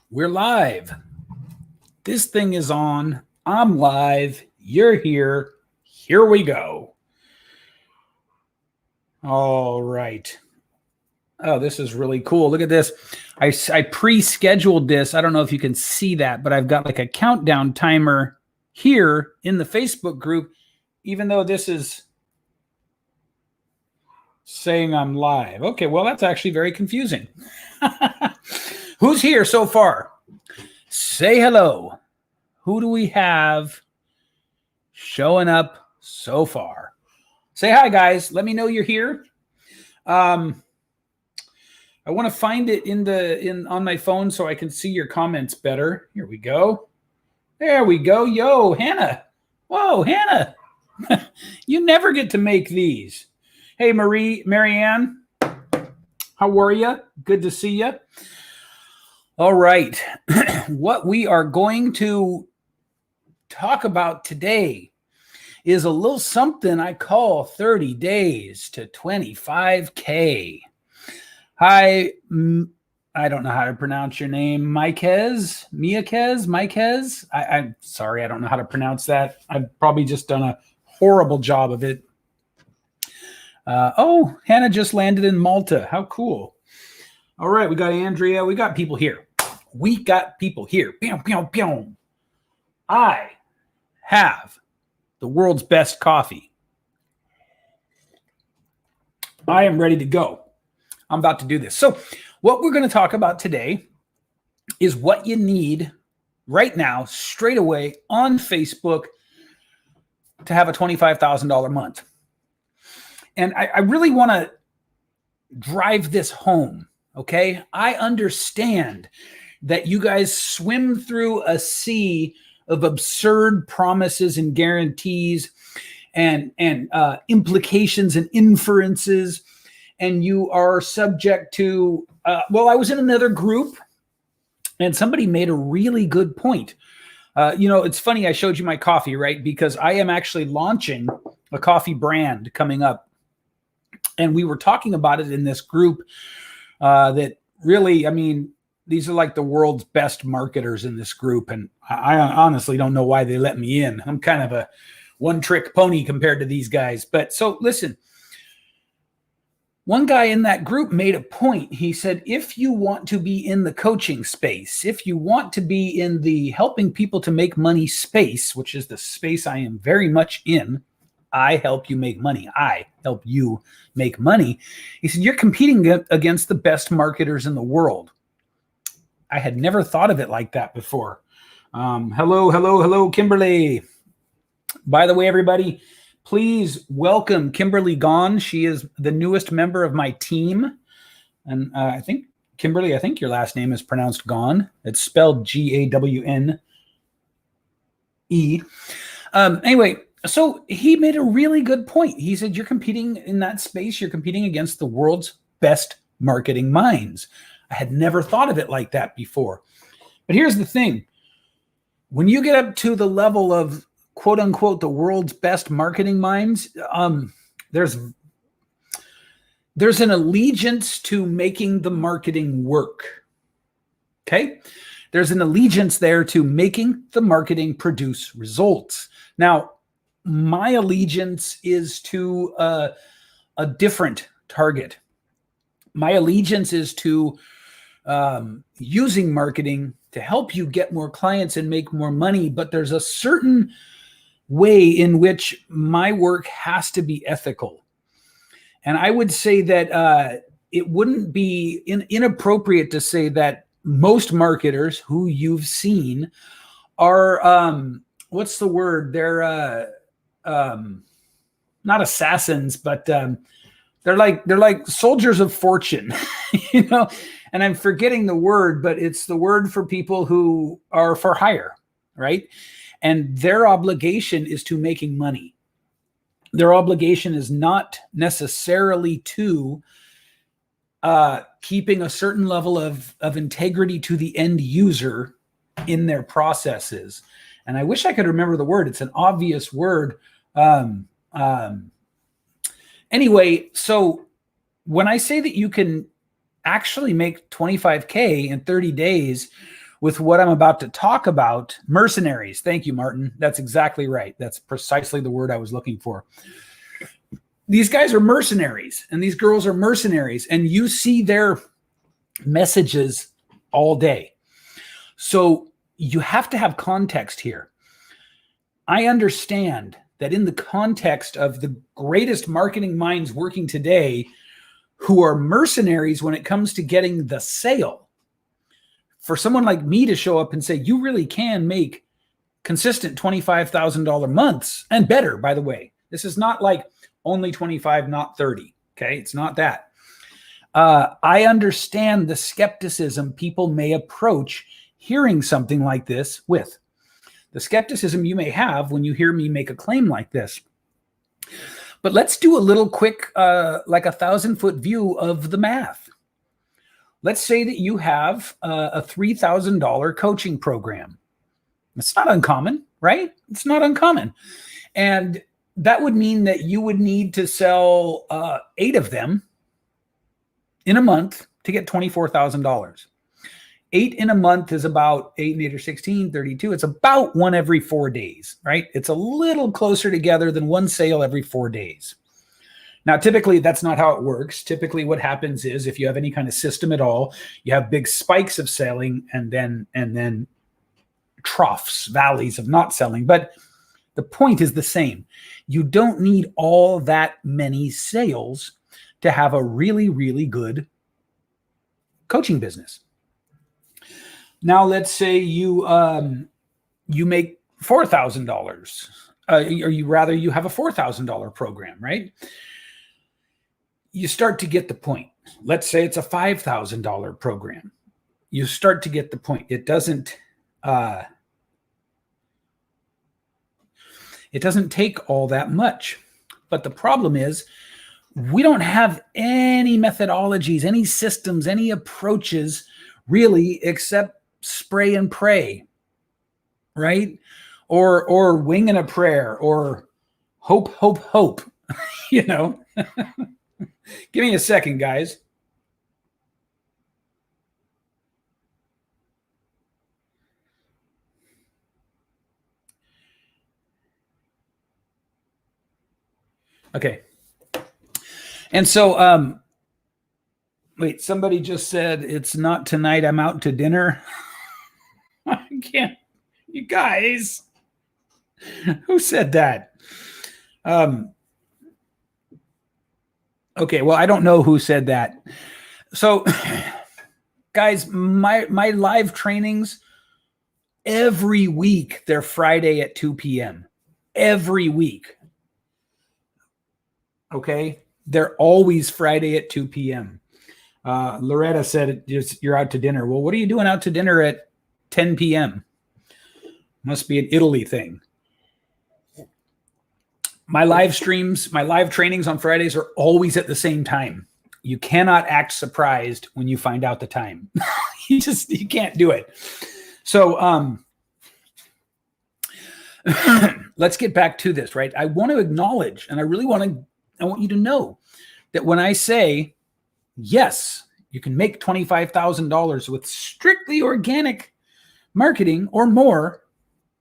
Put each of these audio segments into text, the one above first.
We're live. This thing is on. I'm live. You're here. Here we go. All right. Oh, this is really cool. Look at this. I pre-scheduled this. I don't know if you can see that, but I've got like a countdown timer here in the Facebook group, even though this is saying I'm live. Okay, well, that's actually very confusing. Who's here so far? Say hello. Who do we have showing up so far? Say hi, guys. Let me know you're here. I want to find it on my phone so I can see your comments better. Here we go. There we go. Yo, Hannah. Whoa, Hannah. You never get to make these. Hey, Marianne. How are you? Good to see you. All right. What we are going to talk about today is a little something I call 30 days to 25K. Hi, I don't know how to pronounce your name. Miakez? I'm sorry, I don't know how to pronounce that. I've probably just done a horrible job of it. Oh, Hannah just landed in Malta. How cool. All right, we got Andrea. We got people here. I have the world's best coffee. I am ready to go. I'm about to do this. So what we're going to talk about today is what you need right now, straight away on Facebook to have a $25,000 month. And I really want to drive this home, okay? I understand that you guys swim through a sea of absurd promises and guarantees and implications and inferences, and you are subject to, I was in another group, and somebody made a really good point. It's funny I showed you my coffee, right? Because I am actually launching a coffee brand coming up, and we were talking about it in this group that really, I mean, these are like the world's best marketers in this group. And I honestly don't know why they let me in. I'm kind of a one-trick pony compared to these guys. But so listen, one guy in that group made a point. He said, if you want to be in the coaching space, if you want to be in the helping people to make money space, which is the space I am very much in, I help you make money. I help you make money. He said, you're competing against the best marketers in the world. I had never thought of it like that before. Hello, Kimberly. By the way, everybody, please welcome Kimberly Gahn. She is the newest member of my team. And I think, Kimberly, your last name is pronounced Gahn. It's spelled Gawne. Anyway, so he made a really good point. He said, you're competing in that space. You're competing against the world's best marketing minds. I had never thought of it like that before. But here's the thing. When you get up to the level of quote unquote the world's best marketing minds, there's an allegiance to making the marketing work. Okay? There's an allegiance there to making the marketing produce results. Now, my allegiance is to a different target. My allegiance is to using marketing to help you get more clients and make more money. But there's a certain way in which my work has to be ethical. And I would say that it wouldn't be inappropriate to say that most marketers who you've seen are, what's the word? They're not assassins, but they're like soldiers of fortune, and I'm forgetting the word, but it's the word for people who are for hire, right? And their obligation is to making money. Their obligation is not necessarily to keeping a certain level of integrity to the end user in their processes. And I wish I could remember the word. It's an obvious word. Anyway, so when I say that you can actually make 25K in 30 days with what I'm about to talk about. Mercenaries. Thank you, Martin. That's exactly right. That's precisely the word I was looking for. These guys are mercenaries and these girls are mercenaries, and you see their messages all day. So you have to have context here. I understand that in the context of the greatest marketing minds working today who are mercenaries when it comes to getting the sale, for someone like me to show up and say, you really can make consistent $25,000 months and better, by the way. This is not like only 25, not 30. Okay. It's not that. I understand the skepticism people may approach hearing something like this with. The skepticism you may have when you hear me make a claim like this. But let's do a little quick, like 1,000-foot view of the math. Let's say that you have a $3,000 coaching program. It's not uncommon, right? It's not uncommon. And that would mean that you would need to sell 8 of them in a month to get $24,000. 8 in a month is about 8 and 8 are 16, 32. It's about one every 4 days, right? It's a little closer together than one sale every 4 days. Now, typically, that's not how it works. Typically, what happens is if you have any kind of system at all, you have big spikes of selling and then troughs, valleys of not selling. But the point is the same. You don't need all that many sales to have a really, really good coaching business. Now, let's say you make $4,000, or you have a $4,000 program, right? You start to get the point. Let's say it's a $5,000 program. You start to get the point. It doesn't take all that much. But the problem is we don't have any methodologies, any systems, any approaches really except spray and pray, right? Or wing and a prayer, or hope, hope, hope, you know. Give me a second, guys. Okay. And so, wait, somebody just said, it's not tonight, I'm out to dinner. I can't, you guys, who said that? Okay, well, I don't know who said that. So, guys, my live trainings, every week, they're Friday at 2 p.m. Every week. Okay? They're always Friday at 2 p.m. Loretta said, you're out to dinner. Well, what are you doing out to dinner at 10 p.m.? Must be an Italy thing. My live streams, my live trainings on Fridays are always at the same time. You cannot act surprised when you find out the time. you can't do it. So let's get back to this, right? I want to acknowledge, and I want you to know that when I say, yes, you can make $25,000 with strictly organic marketing or more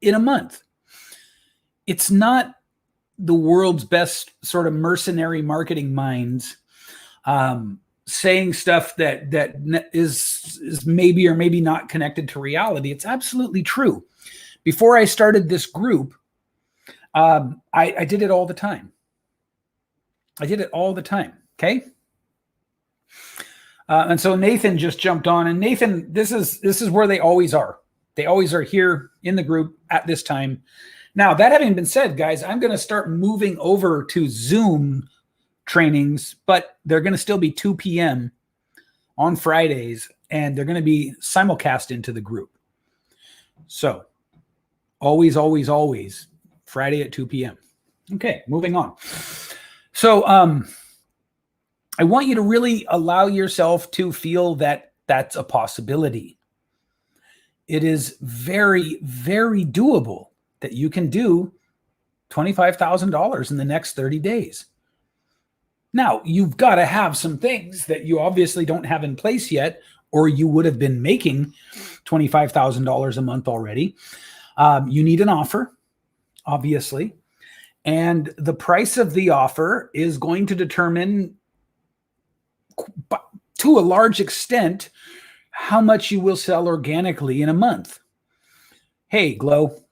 in a month. It's not the world's best sort of mercenary marketing minds saying stuff that is maybe or maybe not connected to reality. It's absolutely true. Before I started this group, I did it all the time. I did it all the time. Okay. And so Nathan just jumped on, and Nathan, this is where they always are. They always are here in the group at this time. Now, that having been said, guys, I'm going to start moving over to Zoom trainings, but they're going to still be 2 p.m. on Fridays, and they're going to be simulcast into the group. So always, always, always Friday at 2 p.m. Okay, moving on. So I want you to really allow yourself to feel that that's a possibility. It is very, very doable that you can do $25,000 in the next 30 days. Now, you've got to have some things that you obviously don't have in place yet, or you would have been making $25,000 a month already. You need an offer, obviously. And the price of the offer is going to determine, to a large extent, how much you will sell organically in a month. Hey, Glow.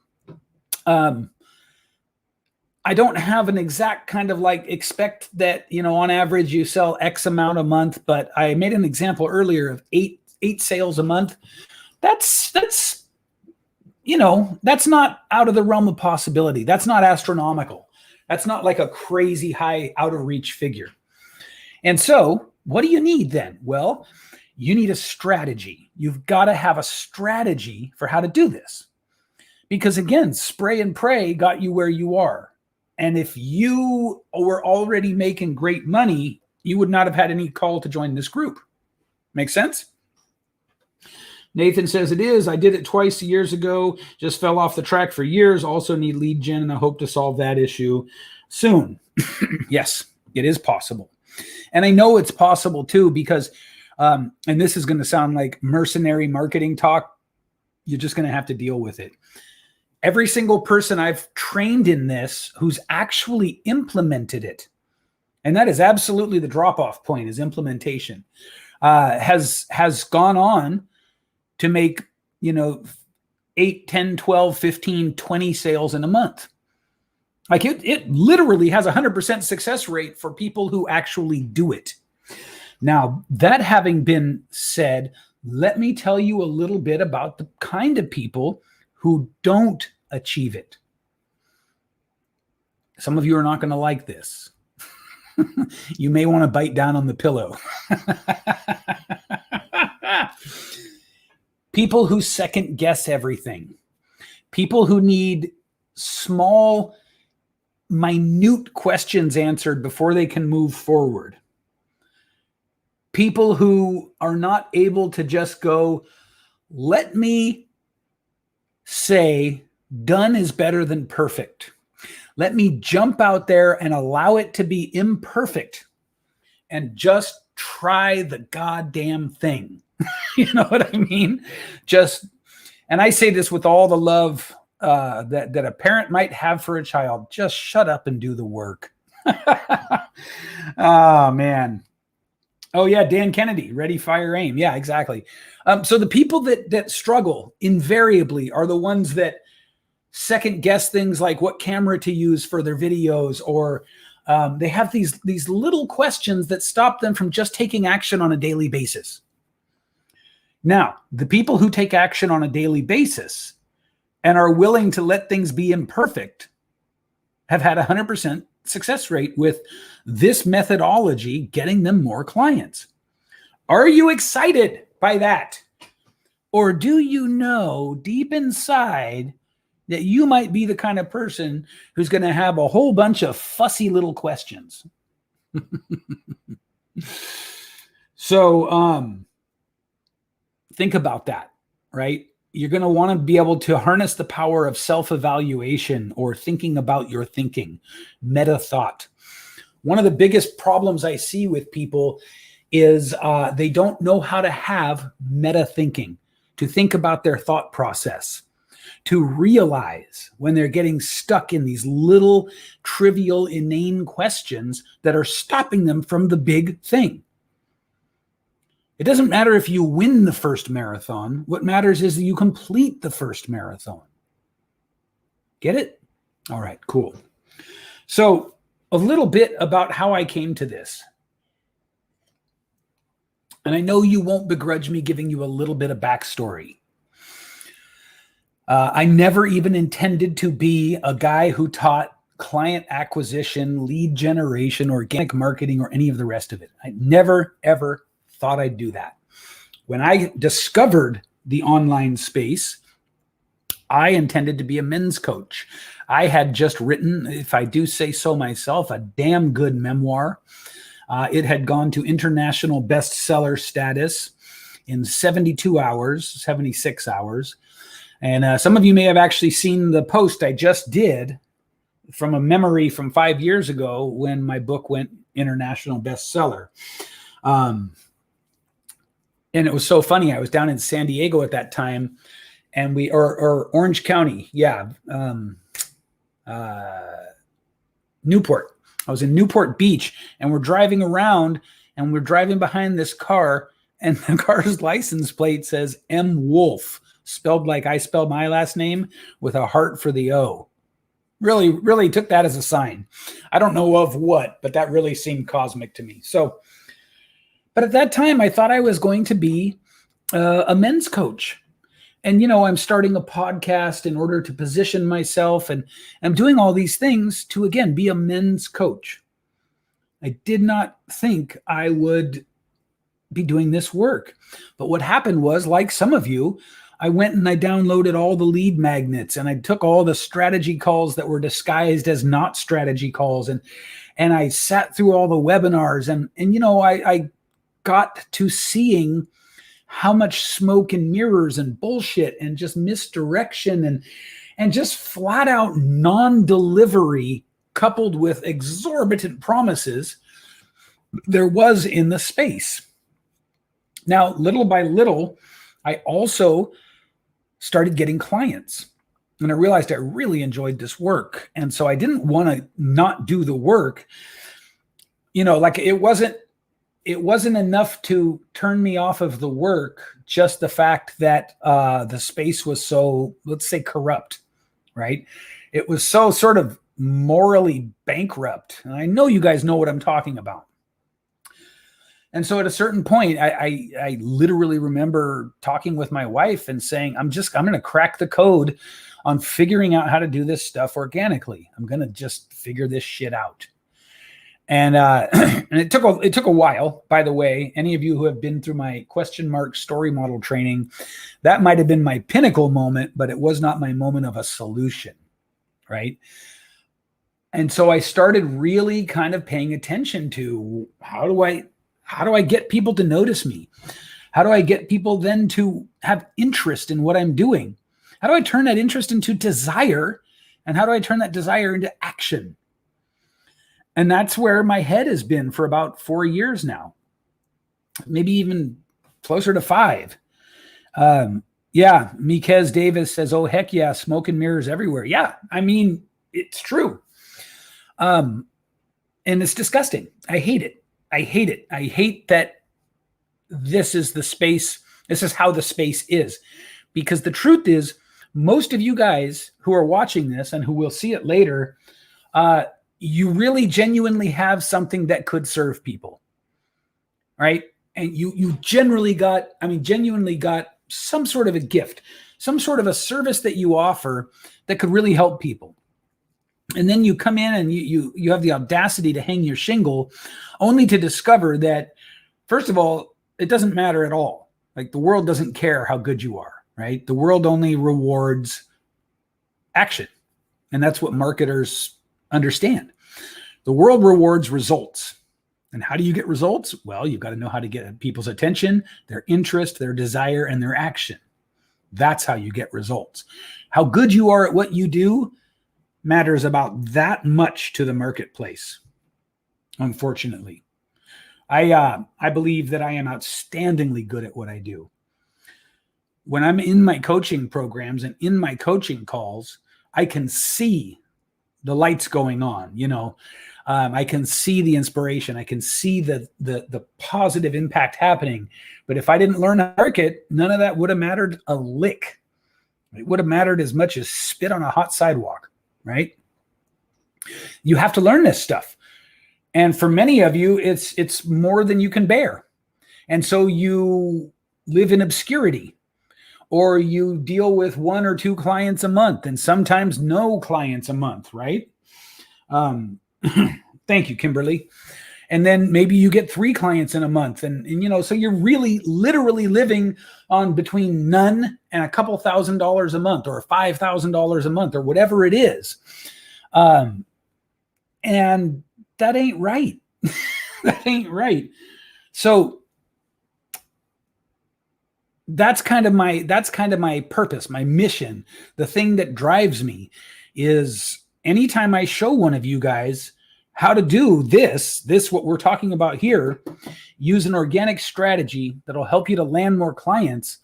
I don't have an exact kind of like expect that, on average you sell X amount a month, but I made an example earlier of eight sales a month. That's not out of the realm of possibility. That's not astronomical. That's not like a crazy high out of reach figure. And so what do you need then? Well, you need a strategy. You've got to have a strategy for how to do this. Because again, spray and pray got you where you are. And if you were already making great money, you would not have had any call to join this group. Make sense? Nathan says it is. I did it twice years ago. Just fell off the track for years. Also need lead gen, and I hope to solve that issue soon. Yes, it is possible. And I know it's possible too because, and this is going to sound like mercenary marketing talk. You're just going to have to deal with it. Every single person I've trained in this who's actually implemented it, and that is absolutely the drop-off point, is implementation, has gone on to make, 8, 10, 12, 15, 20 sales in a month. Like it literally has 100% success rate for people who actually do it. Now, that having been said, let me tell you a little bit about the kind of people who don't achieve it. Some of you are not going to like this. You may want to bite down on the pillow. People who second guess everything. People who need small, minute questions answered before they can move forward. People who are not able to just go, let me say done is better than perfect. Let me jump out there and allow it to be imperfect and just try the goddamn thing. You know what I mean? And I say this with all the love that a parent might have for a child. Just shut up and do the work. Oh, man. Oh, yeah, Dan Kennedy, ready, fire, aim. Yeah, exactly. So the people that struggle invariably are the ones that second guess things like what camera to use for their videos, or they have these little questions that stop them from just taking action on a daily basis. Now, the people who take action on a daily basis and are willing to let things be imperfect have had 100% success rate with this methodology, getting them more clients. Are you excited by that? Or do you know deep inside that you might be the kind of person who's going to have a whole bunch of fussy little questions? So think about that, right? You're going to want to be able to harness the power of self-evaluation or thinking about your thinking, meta thought. One of the biggest problems I see with people is they don't know how to have meta thinking, to think about their thought process, to realize when they're getting stuck in these little trivial, inane questions that are stopping them from the big thing. It doesn't matter if you win the first marathon. What matters is that you complete the first marathon. Get it? All right, cool. So a little bit about how I came to this. And I know you won't begrudge me giving you a little bit of backstory. I never even intended to be a guy who taught client acquisition, lead generation, organic marketing, or any of the rest of it. I never, ever thought I'd do that. When I discovered the online space, I intended to be a men's coach. I had just written, if I do say so myself, a damn good memoir. It had gone to international bestseller status in 72 hours, 76 hours. And some of you may have actually seen the post I just did from a memory from 5 years ago when my book went international bestseller. And it was so funny. I was down in San Diego at that time, and or Orange County. Yeah. Newport. I was in Newport Beach, and we're driving around, and we're driving behind this car, and the car's license plate says M. Wolf, spelled like I spelled my last name, with a heart for the O. Really, really took that as a sign. I don't know of what, but that really seemed cosmic to me. So, but at that time, I thought I was going to be a men's coach. And, I'm starting a podcast in order to position myself, and I'm doing all these things to, again, be a men's coach. I did not think I would be doing this work. But what happened was, like some of you, I went and I downloaded all the lead magnets, and I took all the strategy calls that were disguised as not strategy calls. And I sat through all the webinars, and I got to seeing how much smoke and mirrors and bullshit and just misdirection and just flat out non-delivery coupled with exorbitant promises there was in the space. Now, little by little, I also started getting clients, and I realized I really enjoyed this work. And so I didn't want to not do the work. Like it wasn't enough to turn me off of the work, just the fact that the space was so, let's say, corrupt, right? It was so sort of morally bankrupt. And I know you guys know what I'm talking about. And so at a certain point, I literally remember talking with my wife and saying, I'm going to crack the code on figuring out how to do this stuff organically. I'm going to just figure this shit out. And and it took a while. By the way, any of you who have been through my question mark story model training, that might have been my pinnacle moment, but it was not my moment of a solution, right? And so I started really kind of paying attention to how do I get people to notice me? How do I get people then to have interest in what I'm doing? How do I turn that interest into desire? And how do I turn that desire into action? And that's where my head has been for about 4 years now, maybe even closer to 5. Yeah, Mikez Davis says, oh, heck yeah, smoke and mirrors everywhere. Yeah, I mean, it's true. And it's disgusting. I hate it. I hate that this is the space. This is how the space is. Because the truth is, most of you guys who are watching this and who will see it later, you really genuinely have something that could serve people, right? And you genuinely got some sort of a gift, some sort of a service that you offer that could really help people. And then you come in and you have the audacity to hang your shingle, only to discover that, first of all, it doesn't matter at all. Like, the world doesn't care how good you are, right? The world only rewards action. And that's what marketers understand. The world rewards results. And how do you get results? Well, you've got to know how to get people's attention, their interest, their desire, and their action. That's how you get results. How good you are at what you do matters about that much to the marketplace, unfortunately. I believe that I am outstandingly good at what I do. When I'm in my coaching programs and in my coaching calls, I can see the lights going on, I can see the inspiration. I can see the positive impact happening. But if I didn't learn how to market, none of that would have mattered a lick. It would have mattered as much as spit on a hot sidewalk, right? You have to learn this stuff. And for many of you, it's more than you can bear. And so you live in obscurity, or you deal with 1 or 2 clients a month, and sometimes no clients a month, right? Thank you, Kimberly. And then maybe you get 3 clients in a month. And so you're really literally living on between none and a couple $1,000s a month, or $5,000 a month, or whatever it is. And that ain't right. That ain't right. So that's kind of my purpose, my mission. The thing that drives me is anytime I show one of you guys how to do this, what we're talking about here, use an organic strategy that'll help you to land more clients,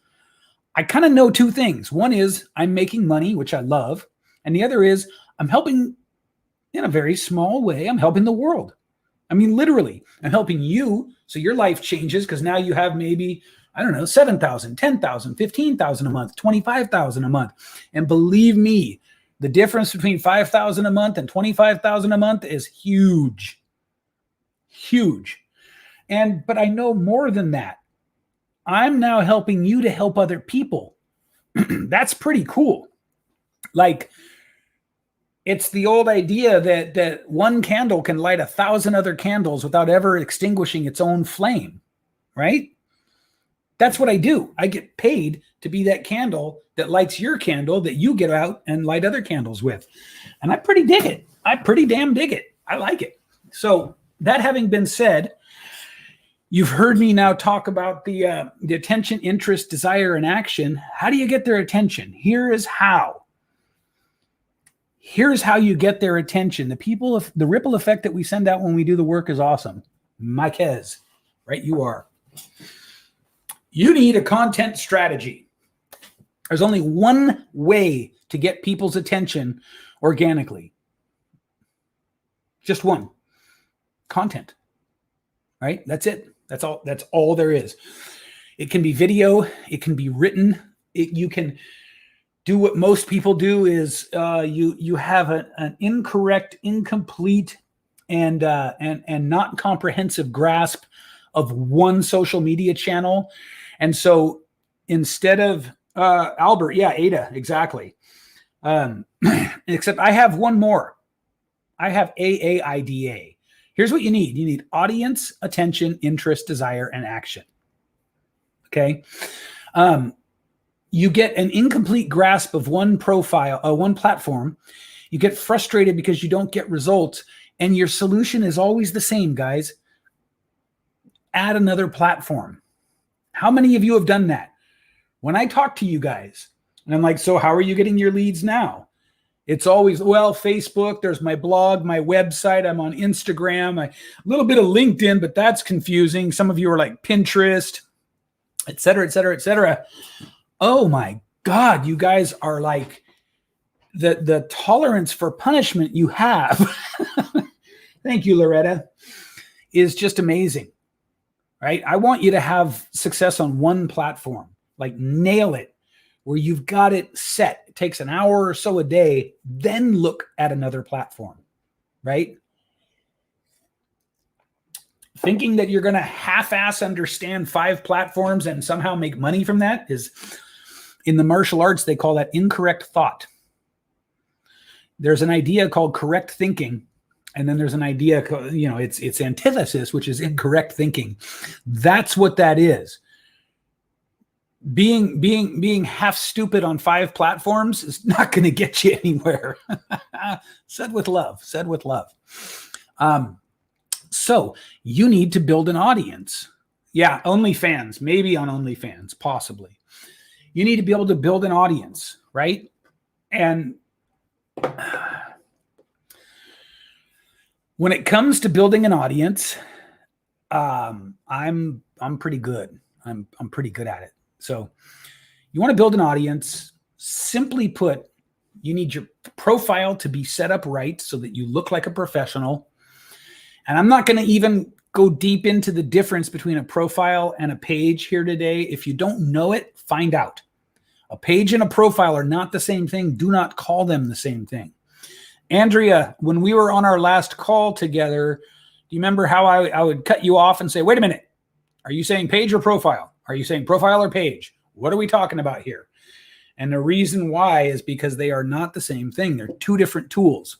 I kind of know two things. One is I'm making money, which I love. And the other is I'm helping in a very small way. I'm helping the world. I mean, literally, I'm helping you. So your life changes because now you have maybe, I don't know, 7,000, 10,000, 15,000 a month, 25,000 a month. And believe me, the difference between 5,000 a month and 25,000 a month is huge, huge. But I know more than that. I'm now helping you to help other people. That's pretty cool. Like, it's the old idea that one candle can light 1,000 other candles without ever extinguishing its own flame, right? That's what I do. I get paid to be that candle that lights your candle that you get out and light other candles with. And I pretty dig it. I pretty damn dig it. I like it. So that having been said, you've heard me now talk about the attention, interest, desire, and action. How do you get their attention? Here is how. Here's how you get their attention. The ripple effect that we send out when we do the work is awesome. Mikez, right? You are. You need a content strategy. There's only one way to get people's attention organically. Just one. Content. Right? That's it. That's all there is. It can be video. It can be written. You can do what most people do is you have an incorrect, incomplete, and not comprehensive grasp of one social media channel. And so instead of Albert, yeah, Ada, exactly. Except I have one more. I have AAIDA. Here's what you need. You need audience, attention, interest, desire, and action. Okay. You get an incomplete grasp of one profile, one platform. You get frustrated because you don't get results. And your solution is always the same, guys. Add another platform. How many of you have done that? When I talk to you guys, and I'm like, so how are you getting your leads now? It's always, well, Facebook, there's my blog, my website, I'm on Instagram, a little bit of LinkedIn, but that's confusing. Some of you are like Pinterest, et cetera, et cetera, et cetera. Oh my God, you guys are like, the tolerance for punishment you have, thank you, Loretta, is just amazing, right? I want you to have success on one platform, like nail it, where you've got it set. It takes an hour or so a day, then look at another platform, right? Thinking that you're going to half-ass understand 5 platforms and somehow make money from that is, in the martial arts, they call that incorrect thought. There's an idea called correct thinking, and then there's an idea, it's antithesis, which is incorrect thinking. That's what that is. Being half stupid on 5 platforms is not going to get you anywhere. Said with love. So you need to build an audience. Yeah, OnlyFans, maybe on OnlyFans, possibly. You need to be able to build an audience, right? And when it comes to building an audience, I'm pretty good. I'm pretty good at it. So you want to build an audience. Simply put, you need your profile to be set up right so that you look like a professional. And I'm not going to even go deep into the difference between a profile and a page here today. If you don't know it, find out. A page and a profile are not the same thing. Do not call them the same thing. Andrea, when we were on our last call together, do you remember how I would cut you off and say, wait a minute, are you saying page or profile? Are you saying profile or page? What are we talking about here? And the reason why is because they are not the same thing. They're 2 different tools.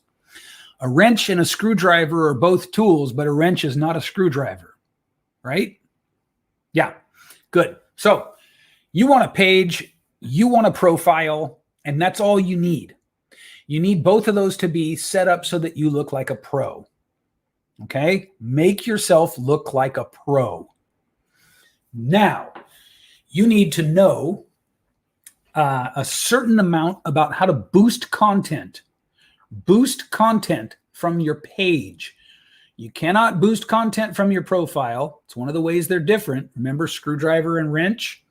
A wrench and a screwdriver are both tools, but a wrench is not a screwdriver, right? Yeah, good. So you want a page, you want a profile, and that's all you need. You need both of those to be set up so that you look like a pro. Okay? Make yourself look like a pro. Now, you need to know a certain amount about how to boost content from your page. You cannot boost content from your profile. It's one of the ways they're different. Remember screwdriver and wrench?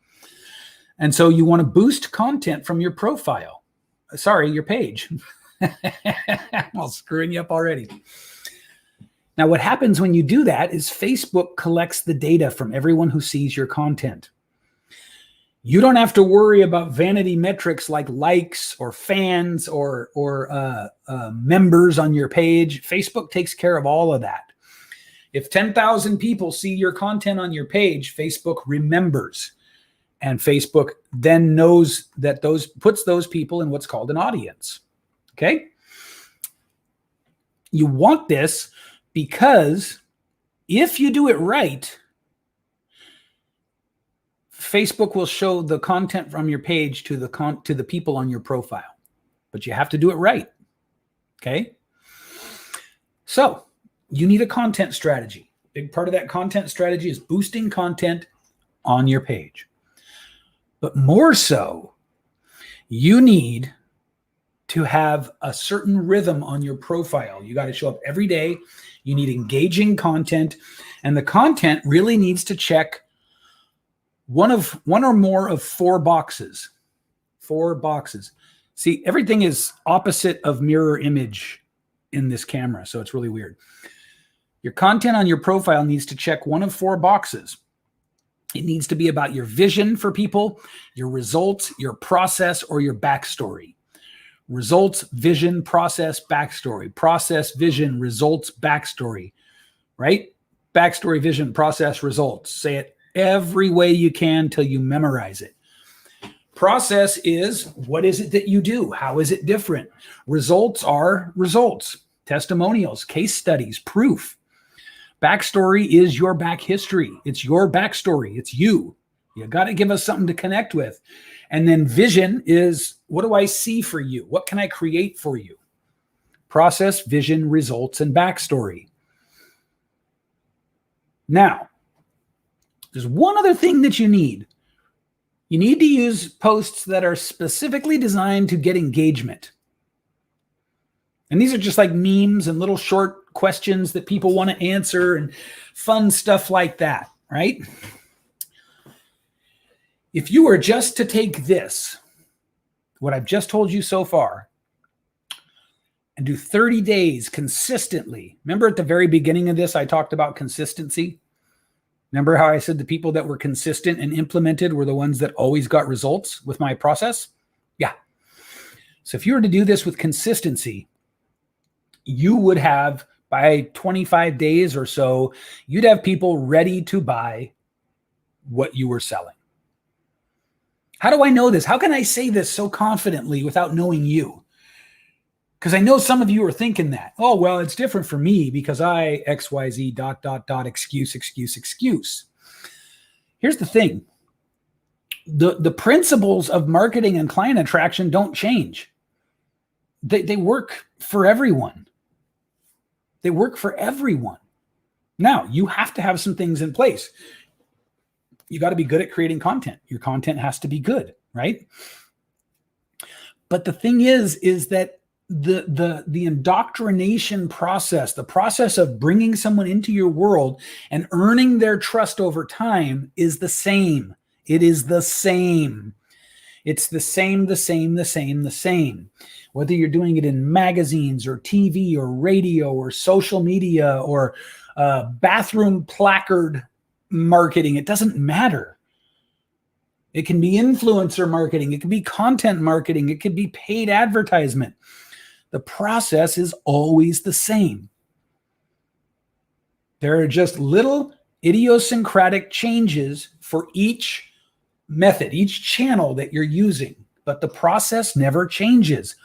And so you want to boost content from your profile. Sorry, your page. I'm all screwing you up already. Now, what happens when you do that is Facebook collects the data from everyone who sees your content. You don't have to worry about vanity metrics like likes or fans or members on your page. Facebook takes care of all of that. If 10,000 people see your content on your page, Facebook remembers. And Facebook then knows that puts those people in what's called an audience. Okay? You want this because if you do it right, Facebook will show the content from your page to the people on your profile. But you have to do it right. Okay? So, you need a content strategy. Big part of that content strategy is boosting content on your page. But more so, you need to have a certain rhythm on your profile. You got to show up every day. You need engaging content, and the content really needs to check one or more of 4 boxes. 4 boxes. See, everything is opposite of mirror image in this camera, so it's really weird. Your content on your profile needs to check one of 4 boxes. It needs to be about your vision for people, your results, your process, or your backstory. Results, vision, process, backstory. Process, vision, results, backstory. Right? Backstory, vision, process, results. Say it every way you can till you memorize it. Process is, what is it that you do? How is it different? Results are results, testimonials, case studies, proof. Backstory is your back history. It's your backstory. It's you. You got to give us something to connect with. And then vision is, what do I see for you? What can I create for you? Process, vision, results, and backstory. Now, there's one other thing that you need. You need to use posts that are specifically designed to get engagement. And these are just like memes and little short questions that people want to answer and fun stuff like that, right? If you were just to take this, what I've just told you so far, and do 30 days consistently. Remember at the very beginning of this, I talked about consistency. Remember how I said the people that were consistent and implemented were the ones that always got results with my process? Yeah. So if you were to do this with consistency, you would have, by 25 days or so, you'd have people ready to buy what you were selling. How do I know this? How can I say this so confidently without knowing you? Because I know some of you are thinking that, oh, well, it's different for me because I XYZ ... excuse. Here's the thing. The principles of marketing and client attraction don't change. They work for everyone. They work for everyone. Now, you have to have some things in place. You got to be good at creating content. Your content has to be good, right? But the thing is that the indoctrination process, the process of bringing someone into your world and earning their trust over time is the same. It is the same. It's the same. Whether you're doing it in magazines or TV or radio or social media or bathroom placard marketing, it doesn't matter. It can be influencer marketing. It can be content marketing. It could be paid advertisement. The process is always the same. There are just little idiosyncratic changes for each method, each channel that you're using, but the process never changes.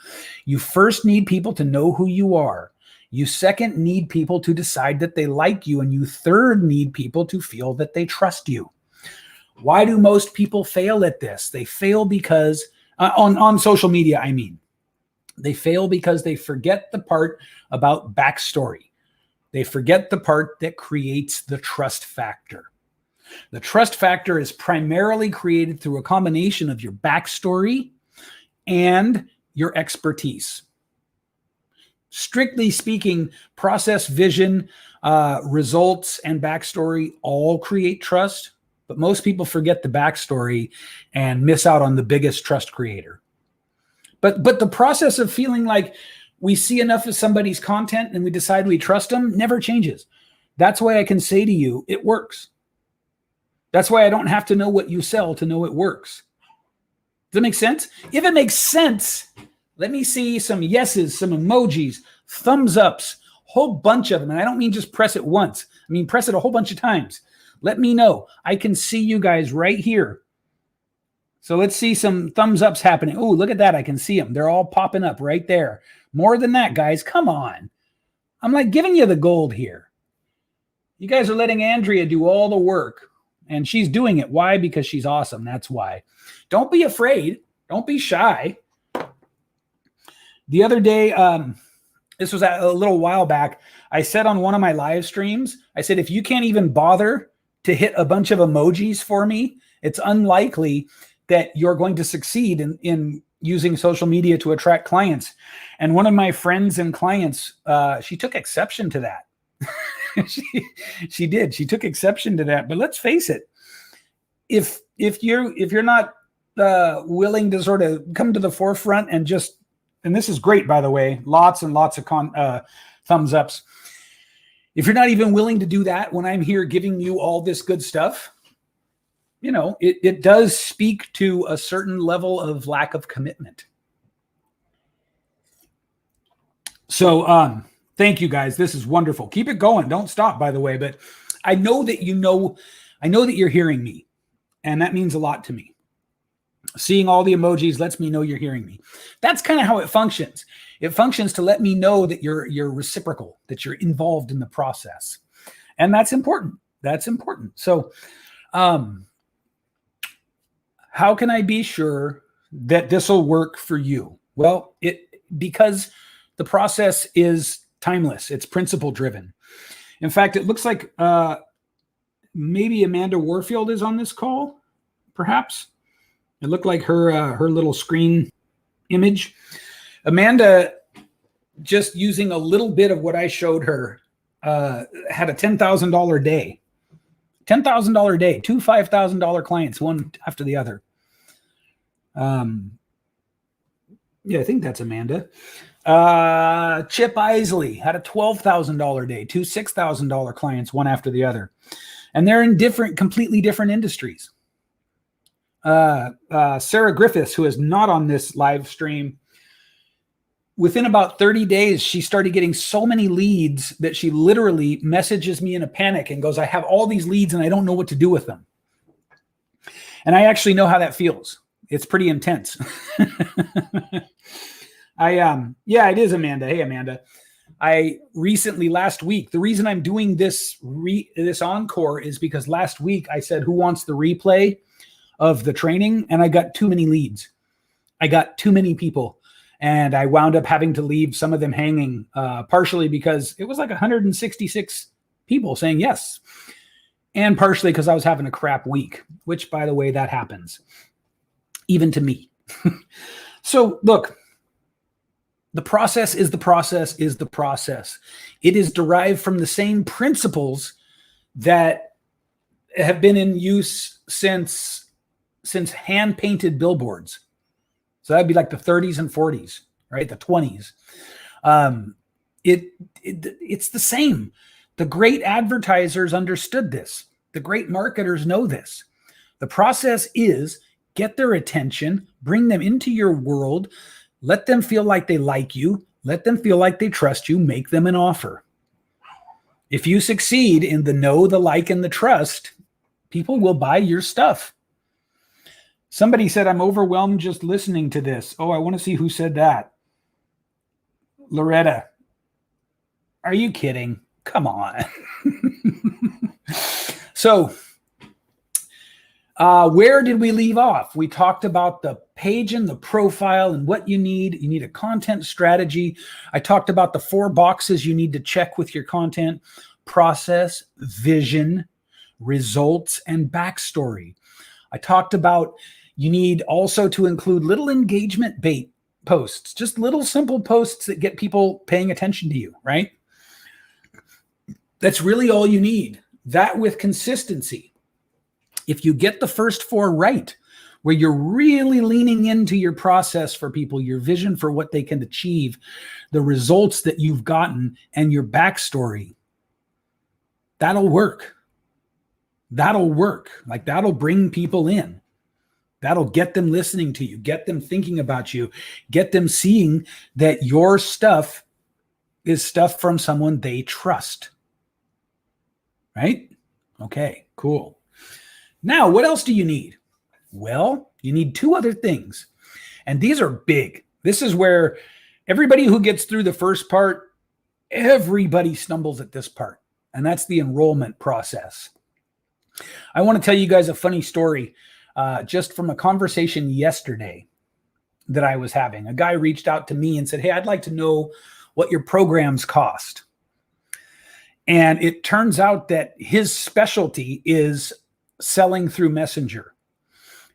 You first need people to know who you are. You second need people to decide that they like you, and you third need people to feel that they trust you. Why do most people fail at this? They fail because, on social media, I mean. They fail because they forget the part about backstory. They forget the part that creates the trust factor. The trust factor is primarily created through a combination of your backstory and your expertise. Strictly speaking, process, vision, results, and backstory all create trust. But most people forget the backstory and miss out on the biggest trust creator. But the process of feeling like we see enough of somebody's content and we decide we trust them never changes. That's why I can say to you, it works. That's why I don't have to know what you sell to know it works. Does that make sense? If it makes sense, let me see some yeses, some emojis, thumbs ups, whole bunch of them. And I don't mean just press it once. I mean, press it a whole bunch of times. Let me know. I can see you guys right here. So let's see some thumbs ups happening. Oh, look at that. I can see them. They're all popping up right there. More than that, guys. Come on. I'm like giving you the gold here. You guys are letting Andrea do all the work. And she's doing it. Why? Because she's awesome. That's why. Don't be afraid. Don't be shy. The other day, this was a little while back, I said on one of my live streams, I said, if you can't even bother to hit a bunch of emojis for me, it's unlikely that you're going to succeed in using social media to attract clients. And one of my friends and clients, she took exception to that. She did. She took exception to that. But let's face it, if you're not willing to sort of come to the forefront and just, and this is great, by the way, lots and lots of thumbs ups. If you're not even willing to do that when I'm here giving you all this good stuff, you know, it does speak to a certain level of lack of commitment. So thank you guys. This is wonderful. Keep it going. Don't stop, by the way. But I know that I know that you're hearing me, and that means a lot to me. Seeing all the emojis lets me know you're hearing me. That's kind of how it functions. It functions to let me know that you're reciprocal, that you're involved in the process. And that's important. That's important. So how can I be sure that this will work for you? Well, because the process is timeless. It's principle driven. In fact, it looks like maybe Amanda Warfield is on this call, perhaps. It looked like her little screen image. Amanda, just using a little bit of what I showed her, had a $10,000 day. $10,000 day, two $5,000 clients, one after the other. Yeah, I think that's Amanda. Chip Isley had a $12,000 day, two $6,000 clients, one after the other. And they're in completely different industries. Sarah Griffiths, who is not on this live stream, within about 30 days, she started getting so many leads that she literally messages me in a panic and goes, I have all these leads and I don't know what to do with them. And I actually know how that feels. It's pretty intense. Yeah, it is Amanda. Hey, Amanda. I recently, last week, the reason I'm doing this encore is because last week I said, who wants the replay of the training? And I got too many leads. I got too many people. And I wound up having to leave some of them hanging, partially because it was like 166 people saying yes. And partially because I was having a crap week, which, by the way, that happens. Even to me. So look, the process is the process is the process. It is derived from the same principles that have been in use since hand-painted billboards. So that'd be like the 30s and 40s, right? The 20s. It's the same. The great advertisers understood this. The great marketers know this. The process is get their attention, bring them into your world, let them feel like they like you, let them feel like they trust you, make them an offer. If you succeed in the know, the like, and the trust, people will buy your stuff. Somebody said, I'm overwhelmed just listening to this. Oh, I want to see who said that. Loretta. Are you kidding? Come on. So, where did we leave off? We talked about the page and the profile and what you need. You need a content strategy. I talked about the 4 boxes you need to check with your content: process, vision, results, and backstory. I talked about you need also to include little engagement bait posts, just little simple posts that get people paying attention to you, right? That's really all you need. That with consistency. If you get the first 4 right, where you're really leaning into your process for people, your vision for what they can achieve, the results that you've gotten, and your backstory, that'll work. That'll work. Like, that'll bring people in. That'll get them listening to you, get them thinking about you, get them seeing that your stuff is stuff from someone they trust. Right? Okay, cool. Now, what else do you need? Well, you need 2 other things. And these are big. This is where everybody who gets through the first part, everybody stumbles at this part. And that's the enrollment process. I want to tell you guys a funny story just from a conversation yesterday that I was having. A guy reached out to me and said, hey, I'd like to know what your programs cost. And it turns out that his specialty is selling through Messenger.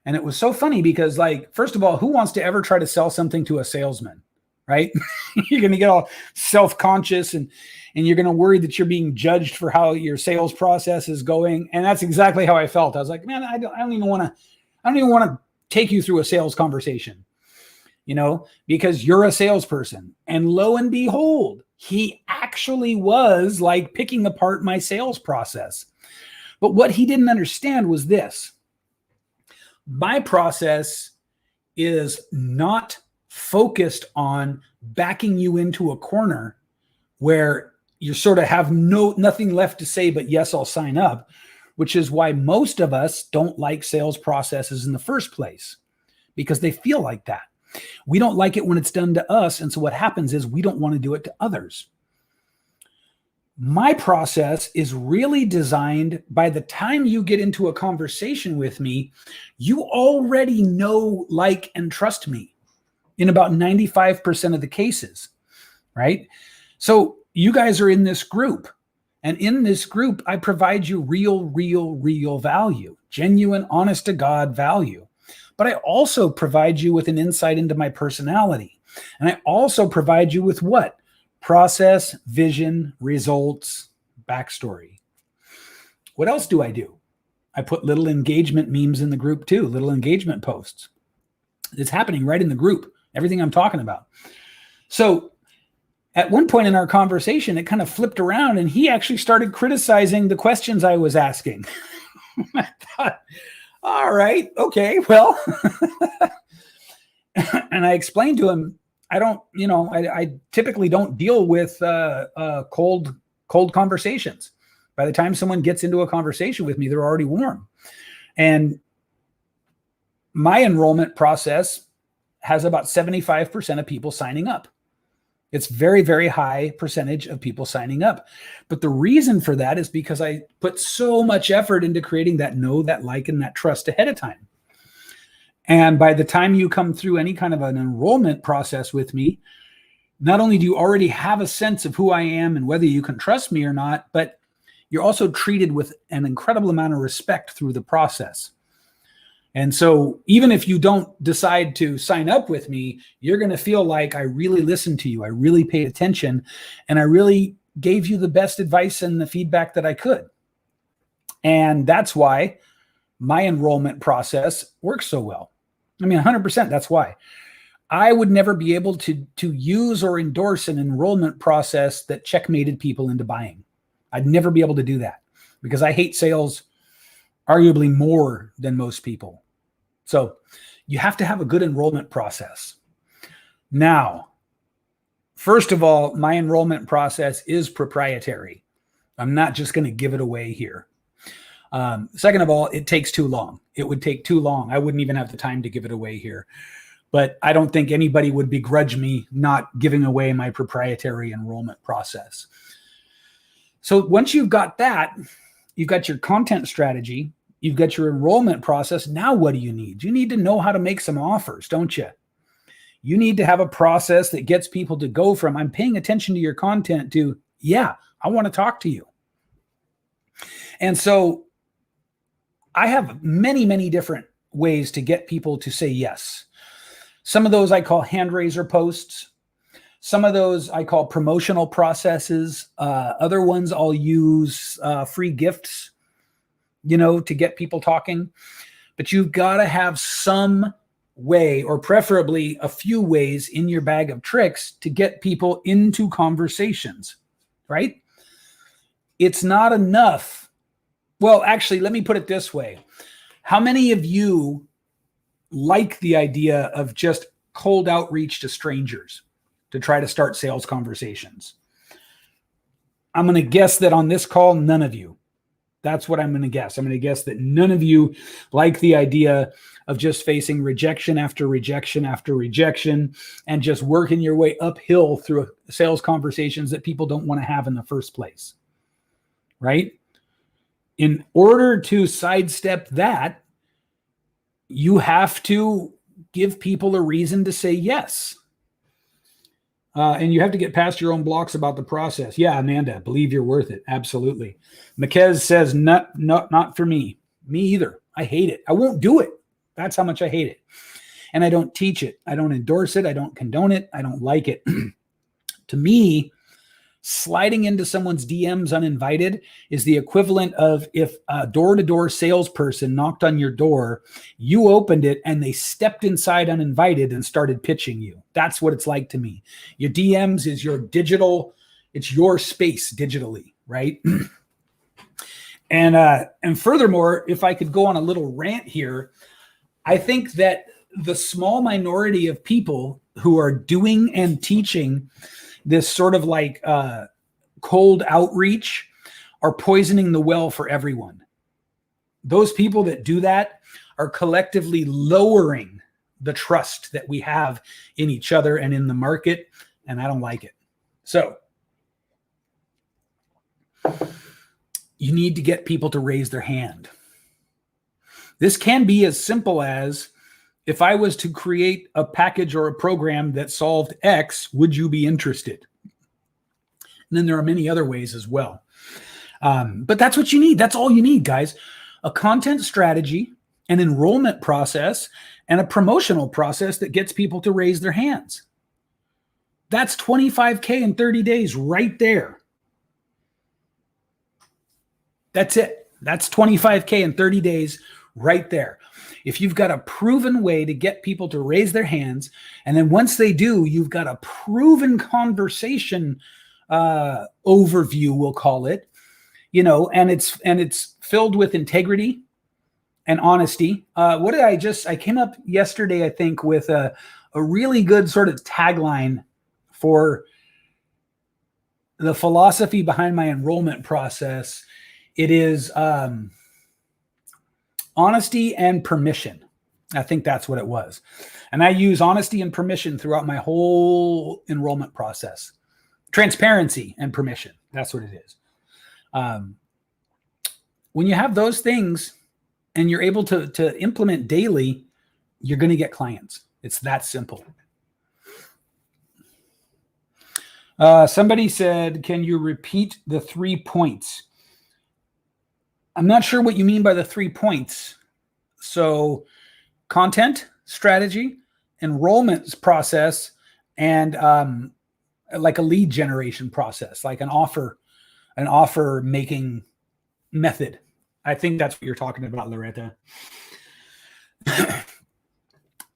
And it was so funny because, like, first of all, who wants to ever try to sell something to a salesman, right? You're going to get all self-conscious and you're going to worry that you're being judged for how your sales process is going. And that's exactly how I felt. I was like, man, I don't even want to take you through a sales conversation, because you're a salesperson. And lo and behold, he actually was like picking apart my sales process. But what he didn't understand was this. My process is not focused on backing you into a corner where you sort of have nothing left to say, but yes, I'll sign up, which is why most of us don't like sales processes in the first place, because they feel like that. We don't like it when it's done to us. And so what happens is we don't want to do it to others. My process is really designed, by the time you get into a conversation with me, you already know, like, and trust me in about 95% of the cases, right? So you guys are in this group, and in this group, I provide you real value, genuine, honest to God value. But I also provide you with an insight into my personality. And I also provide you with what? Process, vision, results, backstory. What else do I do? I put little engagement memes in the group too, little engagement posts. It's happening right in the group, everything I'm talking about. So at one point in our conversation, it kind of flipped around and he actually started criticizing the questions I was asking. I thought, all right, okay, well, and I explained to him, I typically don't deal with cold conversations. By the time someone gets into a conversation with me, they're already warm. And my enrollment process has about 75% of people signing up. It's very, very high percentage of people signing up. But the reason for that is because I put so much effort into creating that know, that like, and that trust ahead of time. And by the time you come through any kind of an enrollment process with me, not only do you already have a sense of who I am and whether you can trust me or not, but you're also treated with an incredible amount of respect through the process. And so even if you don't decide to sign up with me, you're going to feel like I really listened to you. I really paid attention and I really gave you the best advice and the feedback that I could. And that's why my enrollment process works so well. I mean, 100%, that's why. I would never be able to use or endorse an enrollment process that checkmated people into buying. I'd never be able to do that because I hate sales arguably more than most people. So you have to have a good enrollment process. Now, first of all, my enrollment process is proprietary. I'm not just going to give it away here. Second of all, it takes too long. It would take too long. I wouldn't even have the time to give it away here. But I don't think anybody would begrudge me not giving away my proprietary enrollment process. So once you've got that, you've got your content strategy, you've got your enrollment process. Now what do you need? You need to know how to make some offers, don't you? You need to have a process that gets people to go from, I'm paying attention to your content, to, yeah, I want to talk to you. And so I have many, many different ways to get people to say yes. Some of those I call hand raiser posts. Some of those I call promotional processes. Other ones I'll use free gifts, to get people talking. But you've got to have some way, or preferably a few ways in your bag of tricks to get people into conversations, right? It's not enough. Well, actually, let me put it this way. How many of you like the idea of just cold outreach to strangers to try to start sales conversations? I'm going to guess that on this call, none of you. That's what I'm going to guess. I'm going to guess that none of you like the idea of just facing rejection after rejection after rejection and just working your way uphill through sales conversations that people don't want to have in the first place, right? In order to sidestep that, you have to give people a reason to say yes. And you have to get past your own blocks about the process. Yeah, Amanda, believe you're worth it. Absolutely. McKez says, not for me. Me either. I hate it. I won't do it. That's how much I hate it. And I don't teach it. I don't endorse it. I don't condone it. I don't like it. To me, sliding into someone's DMs uninvited is the equivalent of if a door-to-door salesperson knocked on your door, you opened it, and they stepped inside uninvited and started pitching you. That's what it's like to me. Your DMs is your digital, it's your space digitally, right? And furthermore, if I could go on a little rant here, I think that the small minority of people who are doing and teaching this sort of like cold outreach are poisoning the well for everyone. Those people that do that are collectively lowering the trust that we have in each other and in the market, and I don't like it. So you need to get people to raise their hand. This can be as simple as, if I was to create a package or a program that solved X, would you be interested? And then there are many other ways as well. But that's what you need. That's all you need, guys. A content strategy, an enrollment process, and a promotional process that gets people to raise their hands. That's $25K in 30 days right there. That's it. That's $25K in 30 days right there. If you've got a proven way to get people to raise their hands, and then once they do, you've got a proven conversation overview, we'll call it, and it's filled with integrity and honesty. I came up yesterday, I think, with a really good sort of tagline for the philosophy behind my enrollment process. It is honesty and permission. I think that's what it was. And I use honesty and permission throughout my whole enrollment process. Transparency and permission. That's what it is. When you have those things and you're able to implement daily, you're going to get clients. It's that simple. Somebody said, can you repeat the 3 points? I'm not sure what you mean by the 3 points. So content, strategy, enrollment process, and like a lead generation process, like an offer making method. I think that's what you're talking about, Loretta.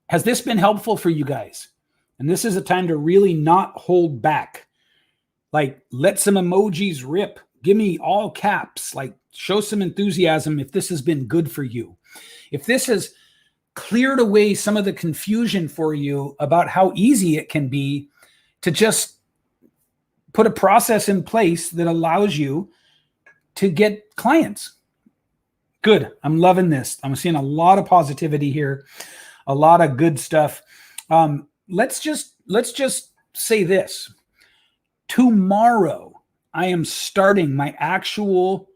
Has this been helpful for you guys? And this is a time to really not hold back. Like, let some emojis rip. Give me all caps. Like, show some enthusiasm if this has been good for you. If this has cleared away some of the confusion for you about how easy it can be to just put a process in place that allows you to get clients. Good. I'm loving this. I'm seeing a lot of positivity here, a lot of good stuff. Let's just say this. Tomorrow, I am starting my actual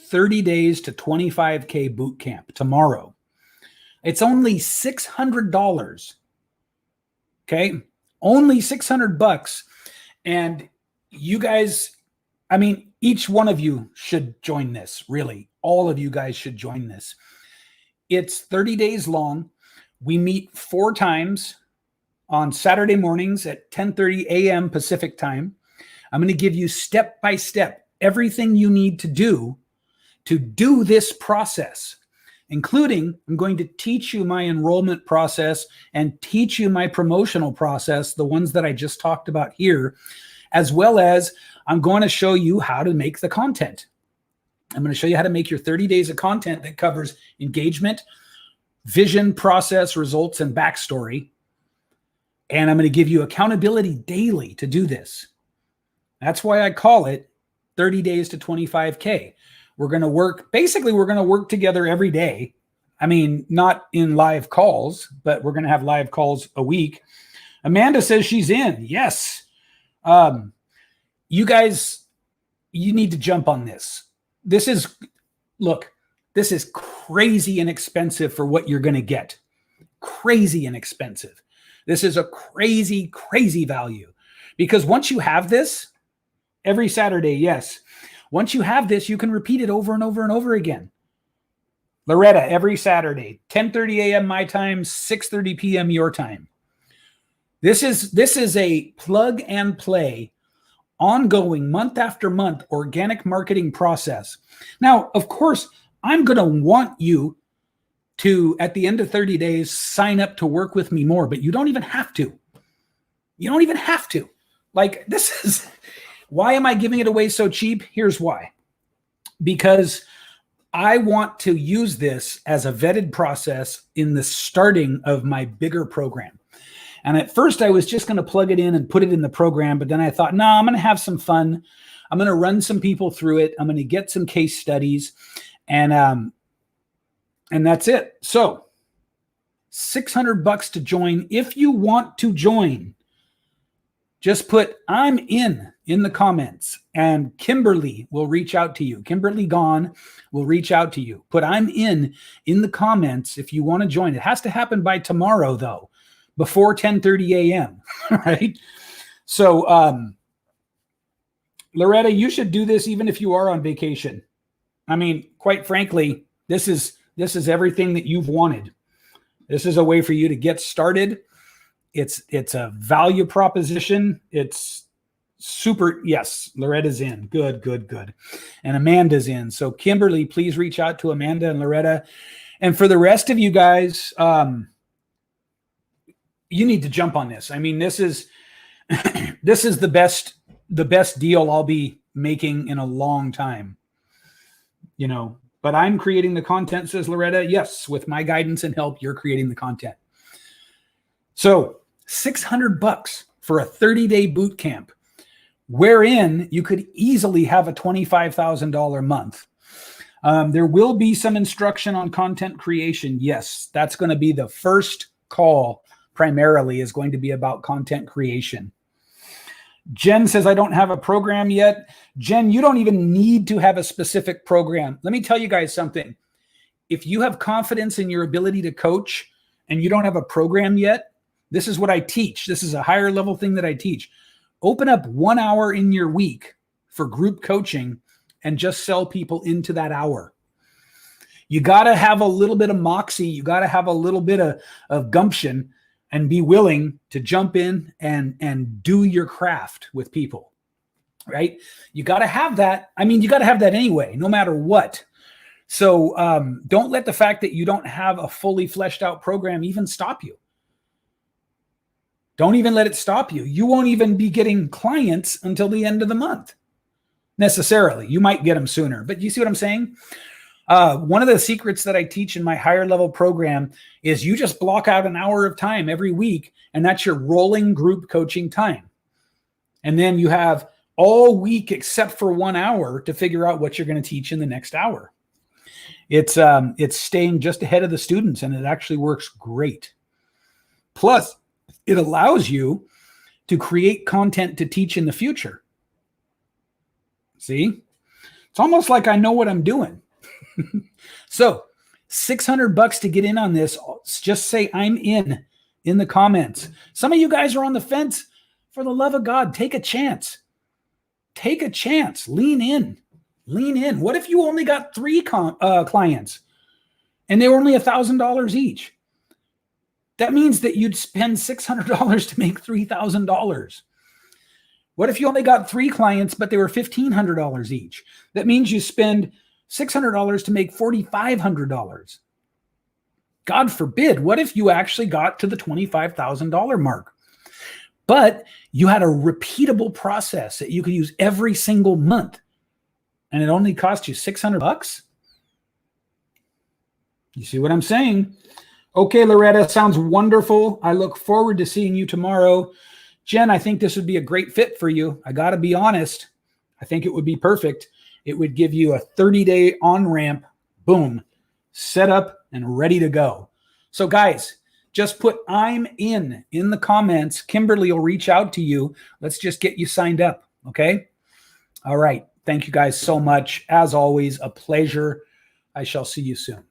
30 days to 25K boot camp tomorrow. It's only $600. Okay. Only $600. And you guys, I mean, each one of you should join this, really. All of you guys should join this. It's 30 days long. We meet 4 times on Saturday mornings at 10:30 a.m. Pacific time. I'm going to give you step by step everything you need to do this process, including I'm going to teach you my enrollment process and teach you my promotional process, the ones that I just talked about here, as well as I'm going to show you how to make the content. I'm going to show you how to make your 30 days of content that covers engagement, vision, process, results, and backstory. And I'm going to give you accountability daily to do this. That's why I call it 30 days to 25K. We're going to work together every day. I mean, not in live calls, but we're going to have live calls a week. Amanda says she's in. Yes. You guys, you need to jump on this. This is crazy inexpensive for what you're going to get. Crazy inexpensive. This is a crazy, crazy value. Because once you have this, every Saturday, yes. Once you have this, you can repeat it over and over and over again. Loretta, every Saturday, 10:30 a.m. my time, 6:30 p.m. your time. This is a plug and play, ongoing, month after month, organic marketing process. Now, of course, I'm going to want you to, at the end of 30 days, sign up to work with me more, but you don't even have to. You don't even have to. Like, this is, why am I giving it away so cheap? Here's why. Because I want to use this as a vetted process in the starting of my bigger program. And at first I was just going to plug it in and put it in the program, but then I thought, no, I'm going to have some fun. I'm going to run some people through it. I'm going to get some case studies, and that's it. So $600 to join. If you want to join, just put "I'm in" the comments, and Kimberly will reach out to you. Kimberly Gone will reach out to you. Put "I'm in" the comments if you want to join. It has to happen by tomorrow, though, before 10:30 a.m. Right? So, Loretta, you should do this even if you are on vacation. I mean, quite frankly, this is everything that you've wanted. This is a way for you to get started. It's a value proposition. It's super. Yes, Loretta's in. Good. And Amanda's in. So Kimberly, please reach out to Amanda and Loretta. And for the rest of you guys, you need to jump on this. I mean, this is the best deal I'll be making in a long time. You know, but I'm creating the content, says Loretta. Yes, with my guidance and help, you're creating the content. So $600 for a 30-day boot camp, wherein you could easily have a $25,000 month. There will be some instruction on content creation. Yes, that's going to be the first call. Primarily is going to be about content creation. Jen says, I don't have a program yet. Jen, you don't even need to have a specific program. Let me tell you guys something. If you have confidence in your ability to coach and you don't have a program yet, this is what I teach. This is a higher level thing that I teach. Open up 1 hour in your week for group coaching and just sell people into that hour. You got to have a little bit of moxie. You got to have a little bit of gumption and be willing to jump in and do your craft with people, right? You got to have that. I mean, you got to have that anyway, no matter what. So don't let the fact that you don't have a fully fleshed out program even stop you. Don't even let it stop you. You won't even be getting clients until the end of the month, necessarily. You might get them sooner, but you see what I'm saying? One of the secrets that I teach in my higher level program is you just block out an hour of time every week, and that's your rolling group coaching time. And then you have all week except for 1 hour to figure out what you're going to teach in the next hour. It's staying just ahead of the students, and it actually works great. Plus, it allows you to create content to teach in the future. See? It's almost like I know what I'm doing. So $600 to get in on this. Just say I'm in the comments. Some of you guys are on the fence. For the love of God, take a chance. Take a chance. Lean in. What if you only got 3 clients and they were only $1,000 each? That means that you'd spend $600 to make $3,000. What if you only got 3 clients, but they were $1,500 each? That means you spend $600 to make $4,500. God forbid, what if you actually got to the $25,000 mark? But you had a repeatable process that you could use every single month, and it only cost you $600? You see what I'm saying? Okay, Loretta, sounds wonderful. I look forward to seeing you tomorrow. Jen, I think this would be a great fit for you. I got to be honest. I think it would be perfect. It would give you a 30-day on-ramp, boom, set up and ready to go. So guys, just put I'm in the comments. Kimberly will reach out to you. Let's just get you signed up, okay? All right. Thank you guys so much. As always, a pleasure. I shall see you soon.